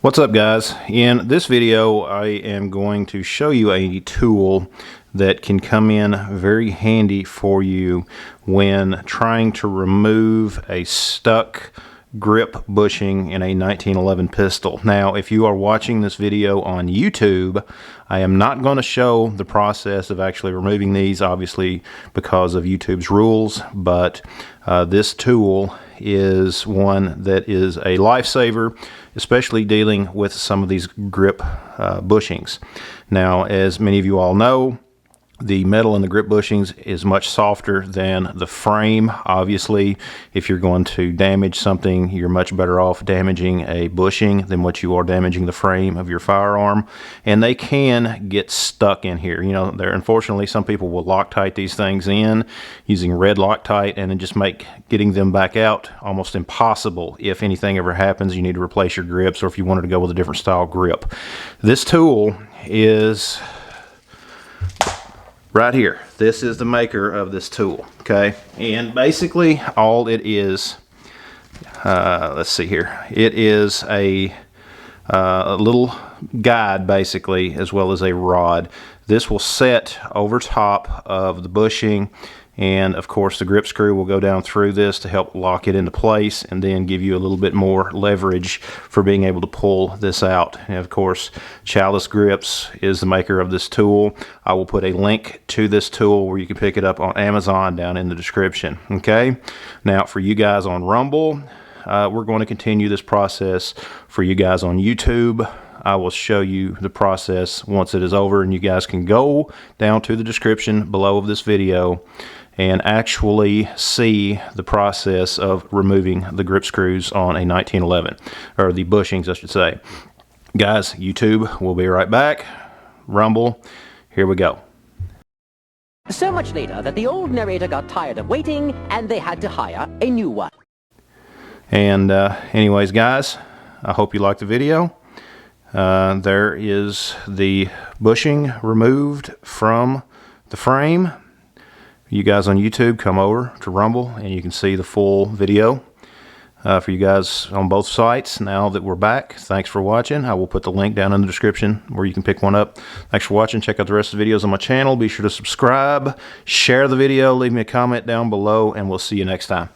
What's up, guys? In this video I am going to show you a tool that can come in very handy for you when trying to remove a stuck grip bushing in a 1911 pistol. Now, if you are watching this video on YouTube, I am not going to show the process of actually removing these, obviously because of YouTube's rules, but this tool is one that is a lifesaver, especially dealing with some of these grip bushings. Now, as many of you all know, the metal in the grip bushings is much softer than the frame. Obviously, if you're going to damage something, you're much better off damaging a bushing than what you are damaging the frame of your firearm. And they can get stuck in here. You know, unfortunately, some people will Loctite these things in using red Loctite and then just make getting them back out almost impossible. If anything ever happens, you need to replace your grips, or if you wanted to go with a different style grip. This tool is right here. This is the maker of this tool, okay? And basically all it is, let's see here, it is a little guide basically, as well as a rod. This will set over top of the bushing, and of course the grip screw will go down through this to help lock it into place and then give you a little bit more leverage for being able to pull this out. And of course, Chalice Grips is the maker of this tool. I will put a link to this tool where you can pick it up on Amazon down in the description. Okay, now for you guys on Rumble, we're going to continue this process. For you guys on YouTube, I will show you the process once it is over, and you guys can go down to the description below of this video and actually see the process of removing the grip screws on a 1911, or the bushings I should say. Guys, YouTube, we'll be right back. Rumble, here we go. So much later that the old narrator got tired of waiting and they had to hire a new one. And anyways, guys, I hope you liked the video. There is the bushing removed from the frame. You guys on YouTube, come over to Rumble and you can see the full video for you guys on both sites. Now that we're back, thanks for watching. I will put the link down in the description where you can pick one up. Thanks for watching. Check out the rest of the videos on my channel. Be sure to subscribe, share the video, leave me a comment down below, and we'll see you next time.